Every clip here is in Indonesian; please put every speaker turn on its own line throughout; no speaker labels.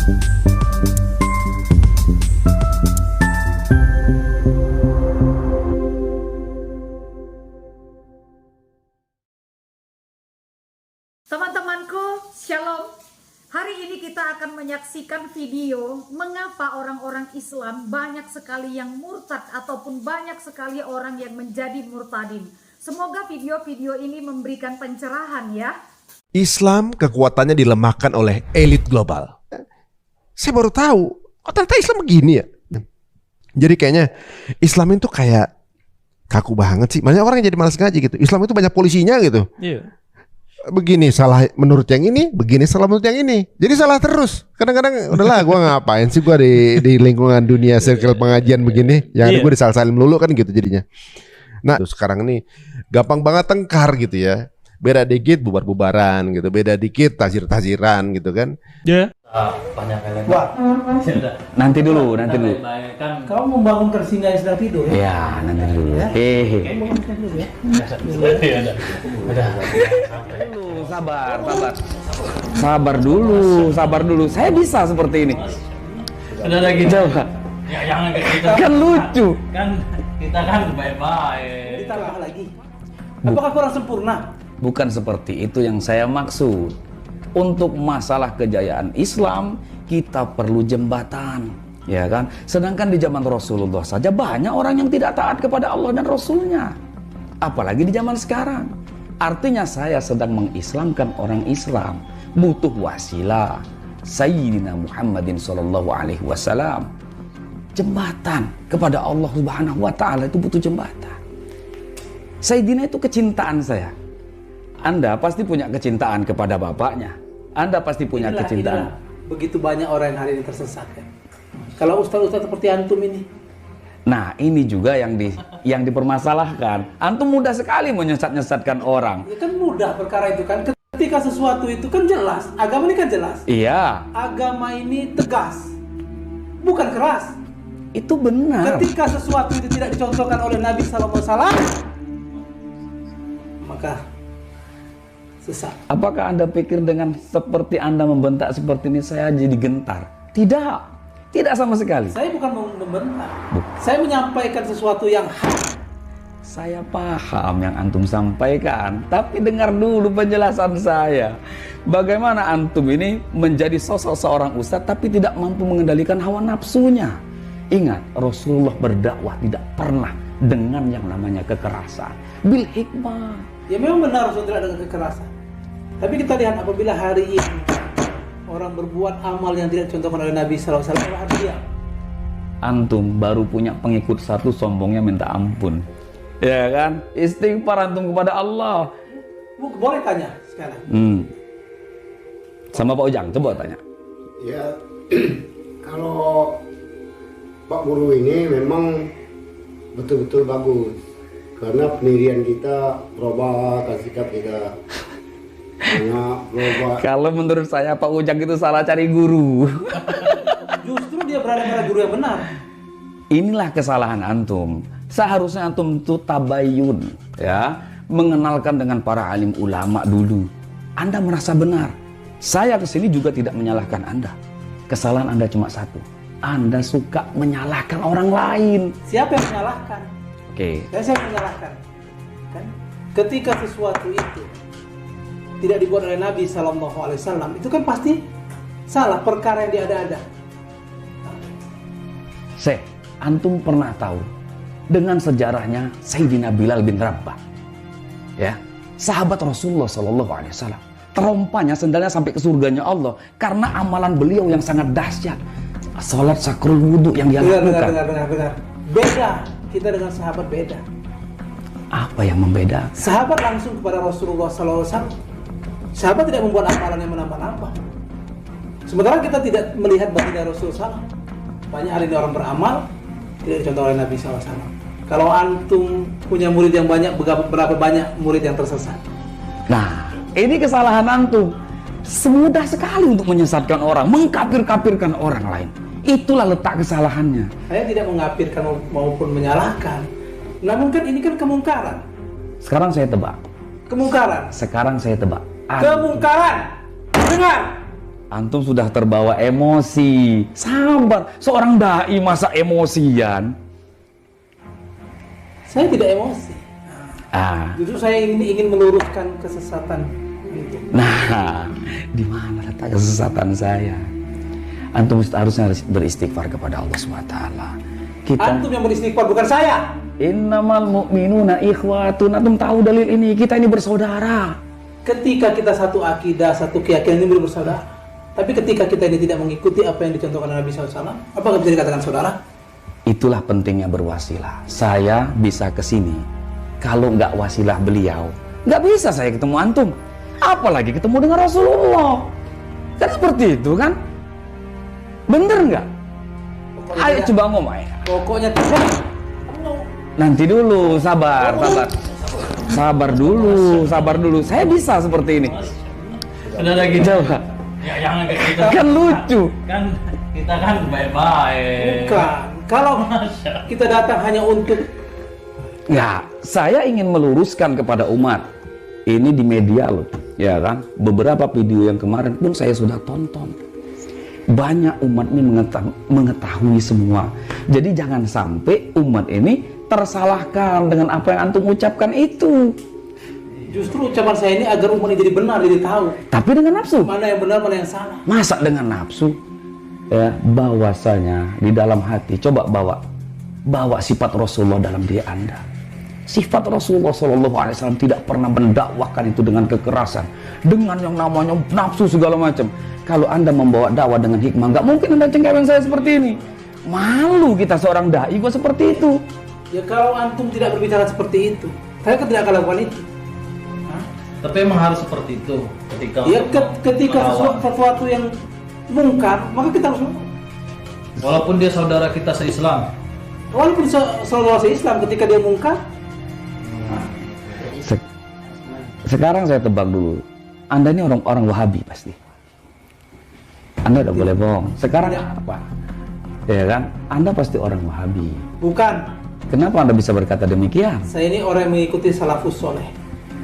Teman-temanku, Shalom. Hari ini kita akan menyaksikan video mengapa orang-orang Islam banyak sekali yang murtad ataupun banyak sekali orang yang menjadi murtadin. Semoga video-video ini memberikan pencerahan ya.
Islam kekuatannya dilemahkan oleh elit global. Saya baru tahu, oh ternyata Islam begini ya. Jadi kayaknya Islam itu kayak kaku banget sih. Banyak orang yang jadi malas ngaji gitu. Islam itu banyak polisinya gitu.
Iya.
Begini salah menurut yang ini, begini salah menurut yang ini. Jadi salah terus. Kadang-kadang udahlah gue ngapain sih gue di lingkungan dunia circle pengajian begini. Yang ada gue disalin melulu kan gitu jadinya. Nah sekarang ini gampang banget tengkar gitu ya. Beda dikit bubar-bubaran gitu. Beda dikit tazir-taziran gitu kan.
Ya.
Banyak kalian.
Wah,
Nanti dulu.
kan kau membangunkan singa yang sedang tidur ya?
Ya, nanti dulu.
Kau
Hehe.
bangunkan dulu ya.
Sabar dulu. Saya bisa seperti ini.
Udah lagi
Coba.
Ya jangan kayak gitu.
Kan lucu.
Kan kita kan baik-baik.
Ditambah lagi. Apakah kurang sempurna?
Bukan seperti itu yang saya maksud. Untuk masalah kejayaan Islam, kita perlu jembatan, ya kan? Sedangkan di zaman Rasulullah saja banyak orang yang tidak taat kepada Allah dan Rasulnya. Apalagi di zaman sekarang. Artinya saya sedang mengislamkan orang Islam. Butuh wasilah. Sayyidina Muhammadin sallallahu alaihi wasallam. Jembatan kepada Allah Subhanahu wa taala itu butuh jembatan. Sayyidina itu kecintaan saya. Anda pasti punya kecintaan kepada bapaknya. Anda pasti punya kecintaan.
Begitu banyak orang yang hari ini tersesat ya. Kalau ustaz-ustaz seperti antum ini.
Nah, ini juga yang dipermasalahkan. Antum mudah sekali menyesat-nyesatkan orang.
Ya kan mudah perkara itu kan. Ketika sesuatu itu kan jelas. Agama ini kan jelas.
Iya.
Agama ini tegas. Bukan keras.
Itu benar.
Ketika sesuatu itu tidak dicontohkan oleh Nabi SAW, maka sesat.
Apakah Anda pikir dengan seperti Anda membentak seperti ini saya jadi gentar? Tidak. Tidak sama sekali.
Saya bukan membentak. Saya menyampaikan sesuatu yang hak.
Saya paham yang antum sampaikan, tapi dengar dulu penjelasan saya. Bagaimana antum ini menjadi sosok seorang ustadz tapi tidak mampu mengendalikan hawa nafsunya? Ingat, Rasulullah berdakwah tidak pernah dengan yang namanya kekerasan. Bil hikmah.
Ya memang benar Rasul tidak dengan kekerasan. Tapi kita lihat apabila hari ini orang berbuat amal yang tidak dicontohkan oleh Nabi SAW, harus diam.
Antum baru punya pengikut satu, sombongnya minta ampun. Ya kan? Istighfar antum kepada Allah.
Boleh tanya sekarang?
Sama Pak Ujang, coba tanya.
Ya, kalau Pak Guru ini memang betul-betul bagus. Karena pendirian kita berubah, sikap kita banyak berubah.
Kalau menurut saya Pak Ujang itu salah cari guru.
Justru dia berada pada guru yang benar.
Inilah kesalahan antum. Seharusnya antum itu tabayun, ya, mengenalkan dengan para alim ulama dulu. Anda merasa benar. Saya kesini juga tidak menyalahkan Anda. Kesalahan Anda cuma satu. Anda suka menyalahkan orang lain.
Siapa yang menyalahkan?
Oke.
Saya menyalahkan. Kan? Ketika sesuatu itu tidak dibuat oleh Nabi SAW, itu kan pasti salah, perkara yang diada-ada.
Antum pernah tahu dengan sejarahnya Sayyidina Bilal bin Rabah, ya, sahabat Rasulullah SAW. Terompanya sendalnya sampai ke surganya Allah karena amalan beliau yang sangat dahsyat. Salat sakrul wudhu yang dia lakukan.
Dengar. Beda, kita dengan sahabat beda.
Apa yang membeda?
Sahabat langsung kepada Rasulullah SAW. Sahabat tidak membuat amalan yang menambah-nambah. Sementara kita tidak melihat baginda Rasulullah SAW. Banyak hari ini orang beramal tidak dicontoh oleh Nabi SAW. Kalau antum punya murid yang banyak, berapa banyak murid yang tersesat?
Nah, ini kesalahan antum. Semudah sekali untuk menyesatkan orang, mengkafir-kafirkan orang lain. Itulah letak kesalahannya.
Saya tidak mengkafirkan maupun menyalahkan. Namun kan ini kan kemungkaran.
Sekarang saya tebak.
Kemungkaran.
Sekarang saya tebak.
Kemungkaran. Dengar.
Antum sudah terbawa emosi. Sabar, seorang dai masa emosian?
Saya tidak emosi. Justru saya ingin meluruskan kesesatan itu.
Nah, di mana letak kesesatan saya? Antum harusnya beristighfar kepada Allah SWT.
Antum yang beristighfar, bukan saya.
Innamal mu'minuna ikhwatun. Antum tahu dalil ini, kita ini bersaudara.
Ketika kita satu akidah, satu keyakinan ini bersaudara. Tapi ketika kita ini tidak mengikuti apa yang dicontohkan Nabi SAW, apakah bisa dikatakan saudara?
Itulah pentingnya berwasilah. Saya bisa ke sini. Kalau nggak wasilah beliau, nggak bisa saya ketemu antum. Apalagi ketemu dengan Rasulullah. Kan seperti itu kan? Bener nggak? Ayo
tidak.
coba ngomong ya.
Pokoknya tidak.
Nanti dulu, sabar. Sabar dulu. Saya bisa seperti ini.
Saudara kita.
Coba.
Ya jangan kayak gitu.
Kan lucu.
Kan kita kan baik-baik.
Bukan. Kalau kita datang hanya untuk
Ya, saya ingin meluruskan kepada umat. Ini di media loh, ya kan? Beberapa video yang kemarin pun saya sudah tonton. Banyak umat ini mengetahui semua. Jadi jangan sampai umat ini tersalahkan dengan apa yang antum ucapkan itu.
justru ucapan saya ini agar umat ini jadi benar, jadi tahu.
Tapi dengan nafsu.
Mana yang benar, mana yang salah.
Masa dengan nafsu? Ya, bahwasanya di dalam hati, coba bawa sifat Rasulullah dalam diri Anda. Sifat Rasulullah SAW tidak pernah mendakwahkan itu dengan kekerasan, dengan yang namanya nafsu segala macam. Kalau Anda membawa dakwah dengan hikmah, nggak mungkin Anda cengkeweng saya seperti ini. Malu kita seorang dai kok seperti itu.
Ya kalau antum tidak berbicara seperti itu, saya kan tidak akan lakukan itu.
Tapi emang harus seperti itu ketika
Ya
untuk
ketika
melawan.
sesuatu yang mungkar, maka kita harus lakukan.
Walaupun dia saudara kita se-Islam.
Walaupun saudara Islam ketika dia mungkar,
Sekarang saya tebak dulu, Anda ini orang Wahabi pasti. Anda tidak boleh bohong. Sekarang apa? Ya kan? Anda pasti orang Wahabi.
bukan.
Kenapa Anda bisa berkata demikian?
Saya ini orang yang mengikuti salafus soleh.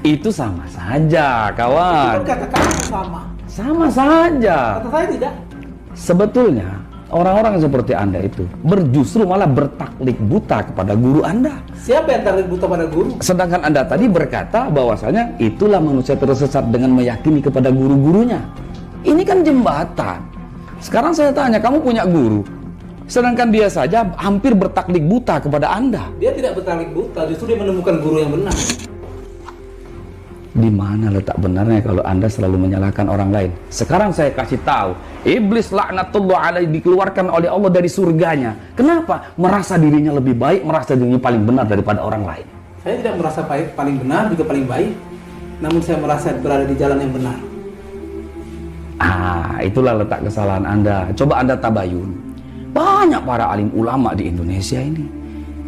Itu sama saja, kawan.
Kata kamu sama.
Sama saja.
Kata saya tidak.
Sebetulnya orang-orang seperti Anda itu justru malah bertaklid buta kepada guru Anda.
Siapa yang taklid buta pada guru?
Sedangkan Anda tadi berkata bahwasanya itulah manusia tersesat dengan meyakini kepada guru-gurunya. Ini kan jembatan. Sekarang saya tanya, kamu punya guru, sedangkan dia saja hampir bertaklid buta kepada Anda.
Dia tidak bertaklid buta, justru dia menemukan guru yang benar.
Di mana letak benarnya kalau Anda selalu menyalahkan orang lain? Sekarang saya kasih tahu, iblis laknatullah alaihi dikeluarkan oleh Allah dari surganya. Kenapa? Merasa dirinya lebih baik, merasa dirinya paling benar daripada orang lain.
Saya tidak merasa paling benar, juga paling baik. Namun saya merasa berada di jalan yang benar.
Itulah letak kesalahan Anda. Coba Anda tabayun. Banyak para alim ulama di Indonesia ini.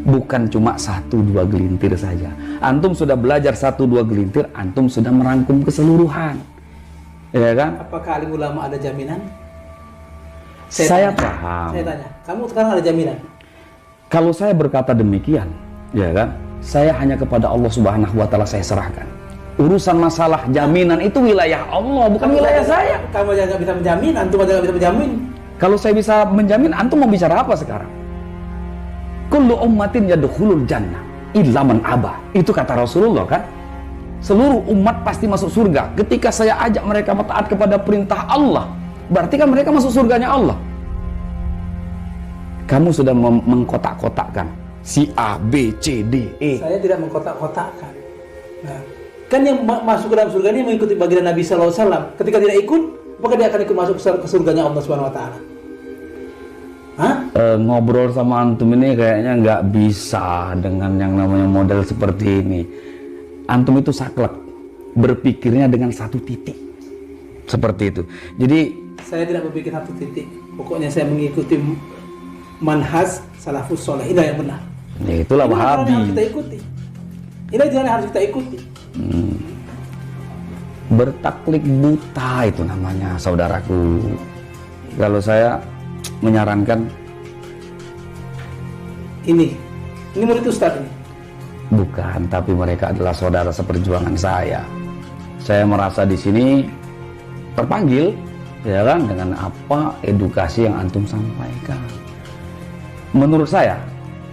Bukan cuma 1-2 gelintir saja. Antum sudah belajar 1-2 gelintir, antum sudah merangkum keseluruhan. Ya kan?
Apakah alim ulama ada jaminan?
Saya
tanya,
paham.
Saya tanya, kamu sekarang ada jaminan?
Kalau saya berkata demikian, ya kan? Saya hanya kepada Allah Subhanahu wa taala saya serahkan. Urusan masalah jaminan itu wilayah Allah, bukan wilayah saya.
Kamu aja nggak bisa menjamin, antum aja nggak bisa menjamin.
Kalau saya bisa menjamin, antum mau bicara apa sekarang? Kullu ummatin yadkhulul jannah illa man aba. Itu kata Rasulullah kan? Seluruh umat pasti masuk surga. Ketika saya ajak mereka taat kepada perintah Allah, berarti kan mereka masuk surganya Allah. Kamu sudah mengkotak-kotakkan si A, B, C, D, E.
Saya tidak mengkotak-kotakkan. Nah, kan yang masuk ke dalam surga ini mengikuti baginda Nabi SAW. Ketika tidak ikut, apakah dia akan ikut masuk ke surganya Allah Subhanahu Wa Taala?
Ngobrol sama antum ini kayaknya nggak bisa dengan yang namanya model seperti ini. Antum itu saklek, berpikirnya dengan satu titik seperti itu. Jadi
saya tidak berpikir satu titik. Pokoknya saya mengikuti manhaj salafus soleh. Inilah yang benar.
ya itulah
Ini jalan yang
Wahabi.
harus kita ikuti. Inilah jalan yang harus kita ikuti.
Bertaklid buta itu namanya, saudaraku. Kalau saya menyarankan,
Ini murid Ustaz ini.
bukan, tapi mereka adalah saudara seperjuangan saya. Saya merasa di sini terpanggil ya kan, dengan apa edukasi yang antum sampaikan. Menurut saya,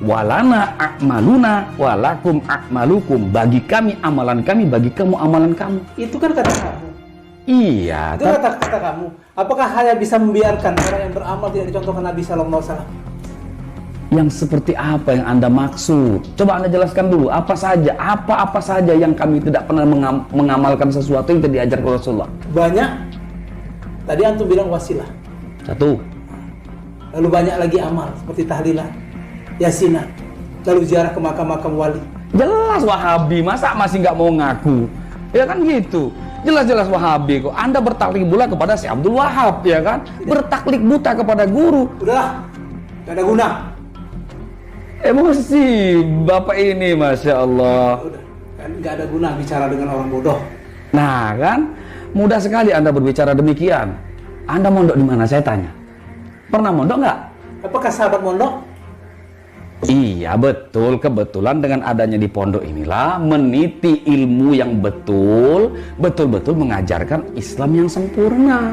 walana a'maluna walakum a'malukum, bagi kami amalan kami, bagi kamu amalan kamu.
Itu kan kata kamu.
Iya,
Itu kata kamu. Apakah hanya bisa membiarkan orang yang beramal tidak dicontohkan Nabi Sallallahu Alaihi Wasallam?
yang seperti apa yang Anda maksud? Coba Anda jelaskan dulu, apa saja yang kami tidak pernah mengamalkan sesuatu yang tidak diajarkan Rasulullah.
Banyak. Tadi antum bilang wasilah.
Satu.
Lalu banyak lagi amal seperti tahlilan, yasinan, lalu ziarah ke makam-makam wali.
Jelas Wahabi, masa masih nggak mau ngaku? Ya kan gitu. Jelas-jelas Wahabi kok. Anda bertaklid buta kepada si Abdul Wahab, ya kan? Bertaklid buta kepada guru.
Udahlah, gak ada guna.
Emosi Bapak ini, Masya Allah.
Udah, kan gak ada guna bicara dengan orang bodoh.
Nah kan, mudah sekali Anda berbicara demikian. Anda mondok di mana, saya tanya? Pernah mondok nggak?
Apakah sahabat mondok?
Iya betul, kebetulan dengan adanya di pondok inilah meniti ilmu yang betul-betul mengajarkan Islam yang sempurna.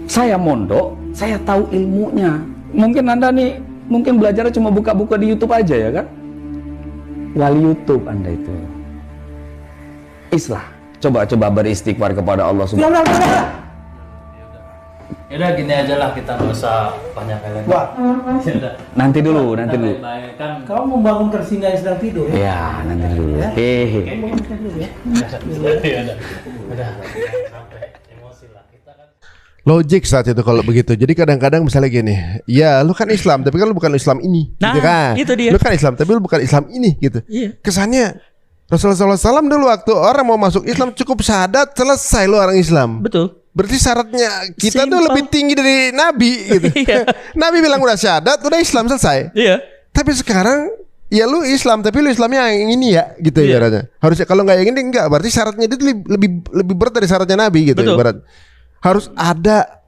Saya mondok, saya tahu ilmunya. Mungkin Anda nih, mungkin belajarnya cuma buka-buka di YouTube aja ya kan? Wali YouTube Anda itu. Islah, coba beristighfar kepada Allah Subhanahu wa Ta'ala.
Yaudah gini aja lah, kita nggak usah banyak kalian.
Wah,
Nanti dulu.
Baik-baik kan.
kamu membangunkan singa yang sedang tidur.
Ya, nanti dulu. Hehe.
Bangunkan dulu ya.
Udah sampai emosi lah kita kan.
Logik saat itu kalau begitu. Jadi kadang-kadang misalnya gini, ya lu kan Islam, tapi kan lu bukan Islam ini,
Nah,
gitu kan?
itu dia.
Lu kan Islam, tapi lu bukan Islam ini, gitu.
Iya.
Kesannya Rasulullah SAW dulu waktu orang mau masuk Islam cukup syahadat, selesai lu orang Islam.
Betul.
Berarti syaratnya kita tuh
Simpel.
lebih tinggi dari Nabi gitu.
Iya.
Nabi bilang udah syahadat, udah Islam selesai.
Iya.
Tapi sekarang ya lu Islam, tapi lu Islamnya yang ini ya gitu
Iya.
ibaratnya. Harusnya kalau nggak yang ini enggak, berarti syaratnya itu lebih berat dari syaratnya Nabi gitu
Betul.
ibarat. Harus ada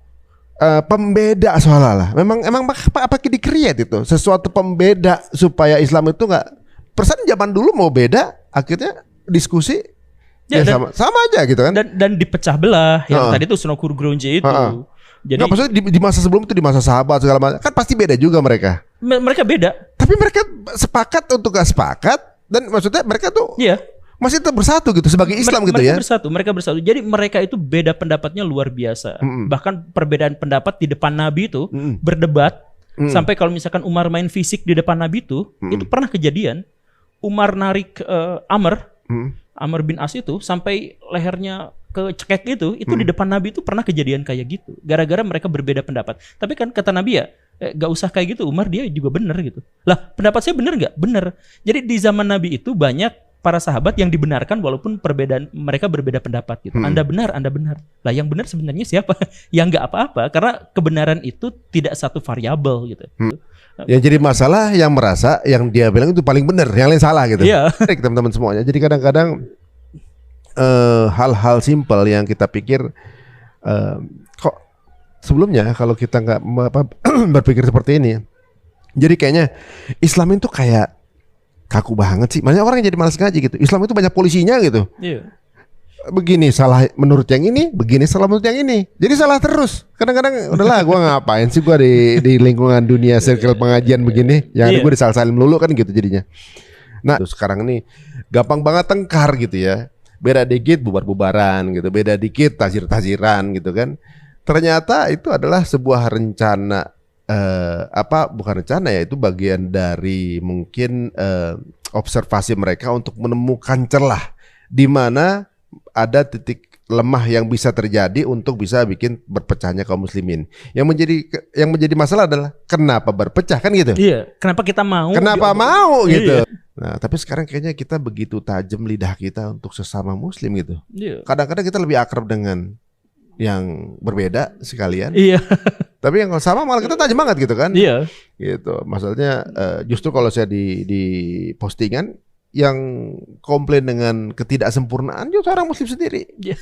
pembeda seolah-olah. Emang apa di-create itu sesuatu pembeda supaya Islam itu nggak. Persen zaman dulu mau beda, akhirnya diskusi
Ya,
ya,
dan-
sama aja gitu kan.
Dan dipecah belah yang
Heeh.
tadi tuh Sunokur Gronje itu.
Heeh.
Jadi
Nggak, maksudnya di masa sebelum itu, di masa sahabat segala macam kan pasti beda juga mereka.
mereka beda.
Tapi mereka sepakat untuk gak sepakat, dan maksudnya mereka tuh
Iya.
masih tetap bersatu gitu sebagai Islam gitu ya.
Mereka bersatu. Jadi mereka itu beda pendapatnya luar biasa. Bahkan perbedaan pendapat di depan Nabi itu berdebat sampai kalau misalkan Umar main fisik di depan Nabi itu pernah kejadian. Umar narik Amr bin As itu sampai lehernya kecekek itu di depan Nabi itu pernah kejadian kayak gitu. Gara-gara mereka berbeda pendapat. Tapi kan kata Nabi ya, gak usah kayak gitu. Umar dia juga benar gitu. Lah pendapat saya benar nggak? Benar. Jadi di zaman Nabi itu banyak para sahabat yang dibenarkan walaupun mereka berbeda pendapat gitu. Anda benar. Lah yang benar sebenarnya siapa? Yang nggak apa-apa karena kebenaran itu tidak satu variabel gitu.
Yang jadi masalah yang merasa yang dia bilang itu paling benar, yang lain salah gitu.
Iya.
Baik, teman-teman semuanya. Jadi kadang-kadang hal-hal simpel yang kita pikir kok sebelumnya kalau kita nggak berpikir seperti ini, jadi kayaknya Islam itu kayak kaku banget sih. Banyak orang yang jadi malas ngaji gitu. Islam itu banyak polisinya gitu.
Iya.
Begini salah menurut yang ini, begini salah menurut yang ini. Jadi salah terus. Kadang-kadang udahlah gua ngapain sih gua di lingkungan dunia circle pengajian begini. Yang ada
Iya.
gua disal-salin melulu kan gitu jadinya. Nah, sekarang ini gampang banget tengkar gitu ya. Beda dikit bubar-bubaran gitu, beda dikit tazir-taziran gitu kan. Ternyata itu adalah sebuah rencana bukan rencana ya, itu bagian dari mungkin observasi mereka untuk menemukan celah di mana ada titik lemah yang bisa terjadi untuk bisa bikin berpecahnya kaum muslimin. Yang menjadi masalah adalah kenapa berpecah kan gitu.
Iya. Kenapa kita mau?
Kenapa mau gitu.
Iya.
Nah, tapi sekarang kayaknya kita begitu tajam lidah kita untuk sesama muslim gitu.
Iya.
Kadang-kadang kita lebih akrab dengan yang berbeda sekalian.
Iya.
Tapi yang sama malah kita tajam banget gitu kan.
Iya.
Gitu. Maksudnya justru kalau saya di postingan yang komplain dengan ketidaksempurnaan itu orang muslim sendiri.
Iya.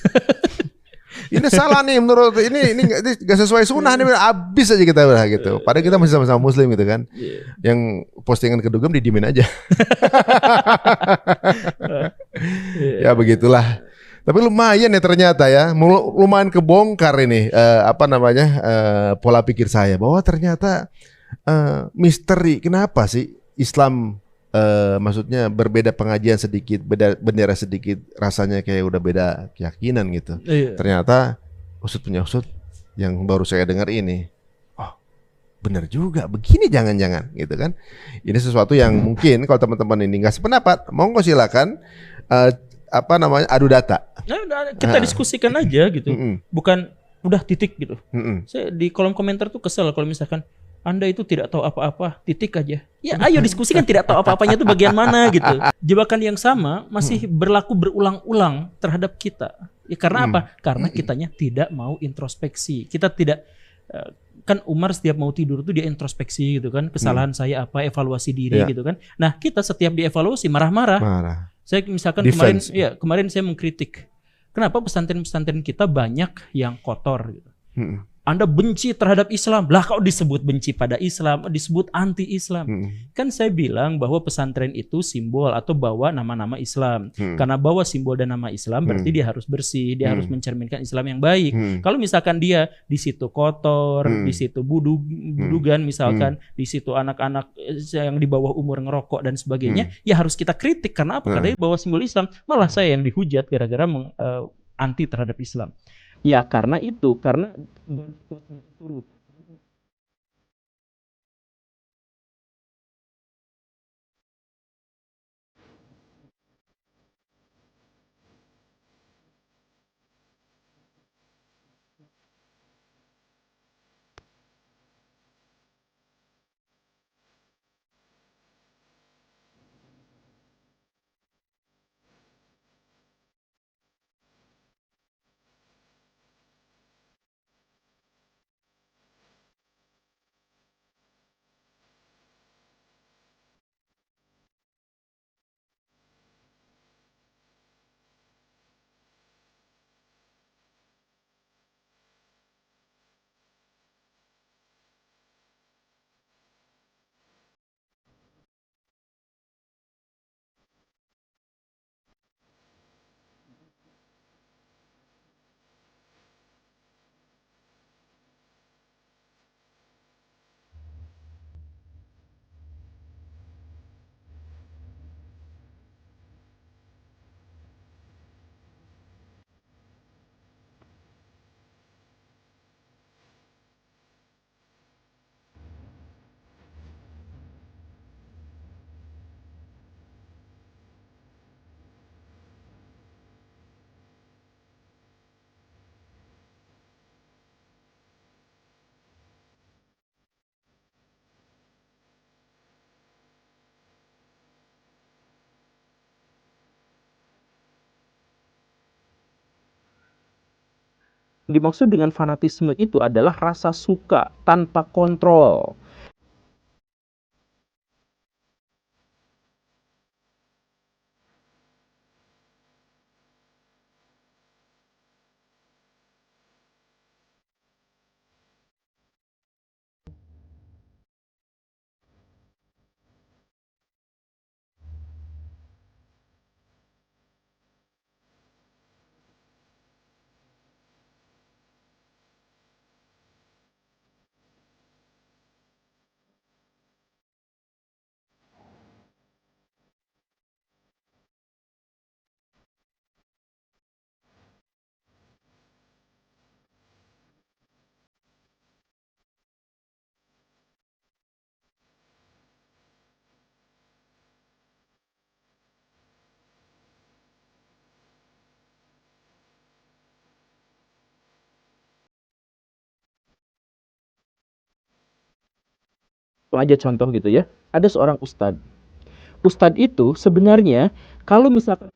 Ini salah nih menurut ini nggak sesuai sunnah nih, habis aja kita udah gitu. Padahal kita masih sama-sama muslim gitu kan. Yang postingan kedugem didiemin aja. Ya begitulah. Tapi lumayan ya ternyata ya, lumayan kebongkar ini pola pikir saya bahwa ternyata misteri kenapa sih Islam maksudnya berbeda pengajian sedikit, beda bendera sedikit, rasanya kayak udah beda keyakinan gitu.
Iya.
Ternyata usut punya usut yang baru saya dengar ini. Oh, benar juga, begini jangan-jangan gitu kan. Ini sesuatu yang mungkin kalau teman-teman ini nggak sependapat, monggo silakan adu data.
Nah, kita diskusikan aja gitu. Bukan udah titik gitu. Saya di kolom komentar tuh kesel kalau misalkan Anda itu tidak tahu apa-apa, titik aja. Ya ayo diskusikan tidak tahu apa-apanya itu bagian mana gitu. Jebakan yang sama masih berlaku berulang-ulang terhadap kita. Ya karena apa? Karena kitanya tidak mau introspeksi. Kita tidak kan Umar setiap mau tidur tuh dia introspeksi gitu kan. Kesalahan saya apa, evaluasi diri gitu kan. Nah, kita setiap dievaluasi marah-marah. Saya misalkan
Defense.
kemarin saya mengkritik. Kenapa pesantren-pesantren kita banyak yang kotor gitu. Anda benci terhadap Islam, lah kok disebut benci pada Islam, disebut anti-Islam. Kan saya bilang bahwa pesantren itu simbol atau bawa nama-nama Islam. Karena bawa simbol dan nama Islam berarti dia harus bersih, dia harus mencerminkan Islam yang baik. Kalau misalkan dia di situ kotor, di situ budugan misalkan, di situ anak-anak yang di bawah umur ngerokok dan sebagainya, ya harus kita kritik. Karena apa? Karena dia bawa simbol Islam. Malah saya yang dihujat gara-gara anti terhadap Islam. Ya karena itu, karena turut. Dimaksud dengan fanatisme itu adalah rasa suka tanpa kontrol. Itu aja contoh gitu ya. Ada seorang ustadz. Ustadz itu sebenarnya kalau misalkan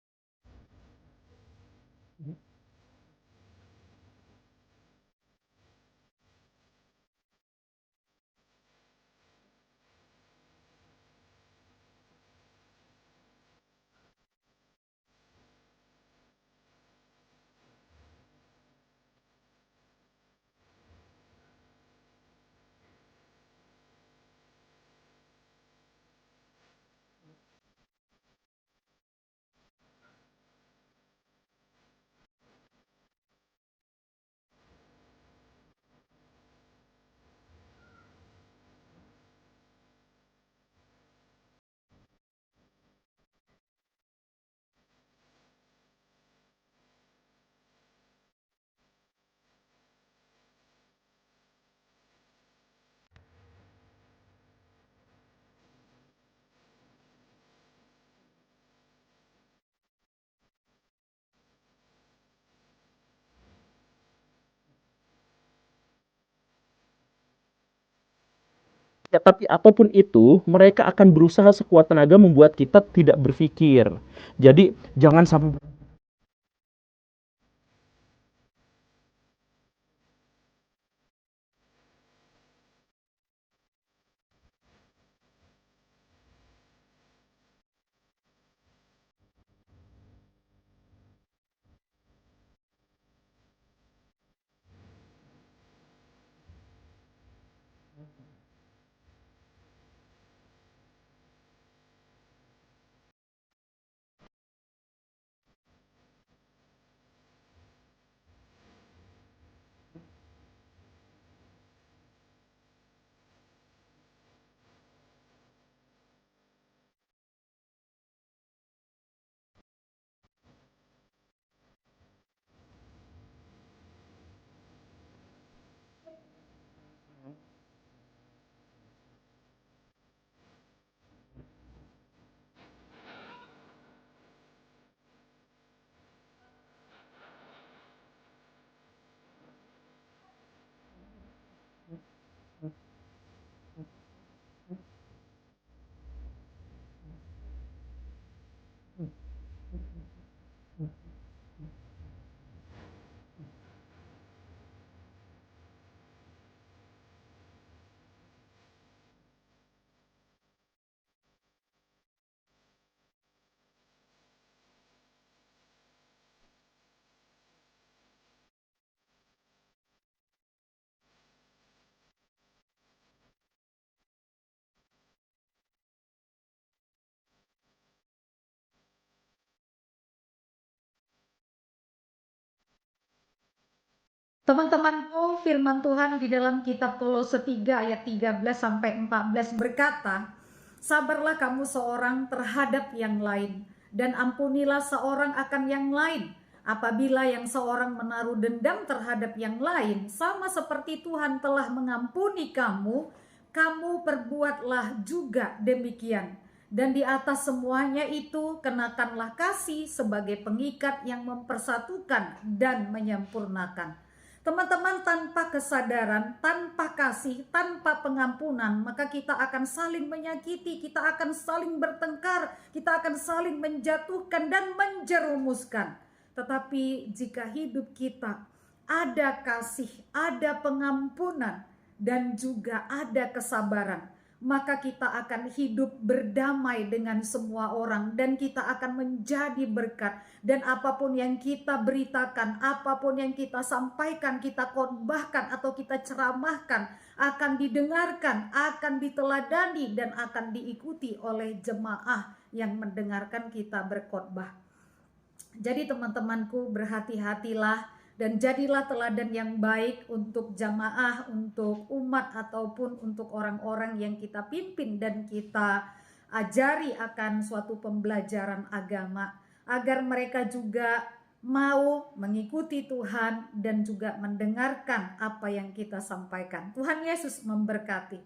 Ya, tapi apapun itu, mereka akan berusaha sekuat tenaga membuat kita tidak berpikir. Jadi, jangan sampai
Teman-temanku, firman Tuhan di dalam kitab Kolose 3 ayat 13 sampai 14 berkata, "Sabarlah kamu seorang terhadap yang lain, dan ampunilah seorang akan yang lain. Apabila yang seorang menaruh dendam terhadap yang lain, sama seperti Tuhan telah mengampuni kamu, kamu perbuatlah juga demikian. Dan di atas semuanya itu, kenakanlah kasih sebagai pengikat yang mempersatukan dan menyempurnakan." Teman-teman, tanpa kesadaran, tanpa kasih, tanpa pengampunan, maka kita akan saling menyakiti, kita akan saling bertengkar, kita akan saling menjatuhkan dan menjerumuskan. Tetapi jika hidup kita ada kasih, ada pengampunan, dan juga ada kesabaran, maka kita akan hidup berdamai dengan semua orang dan kita akan menjadi berkat. Dan apapun yang kita beritakan, apapun yang kita sampaikan, kita khotbahkan atau kita ceramahkan akan didengarkan, akan diteladani dan akan diikuti oleh jemaah yang mendengarkan kita berkhotbah. Jadi teman-temanku, berhati-hatilah dan jadilah teladan yang baik untuk jamaah, untuk umat ataupun untuk orang-orang yang kita pimpin dan kita ajari akan suatu pembelajaran agama, agar mereka juga mau mengikuti Tuhan dan juga mendengarkan apa yang kita sampaikan. Tuhan Yesus memberkati.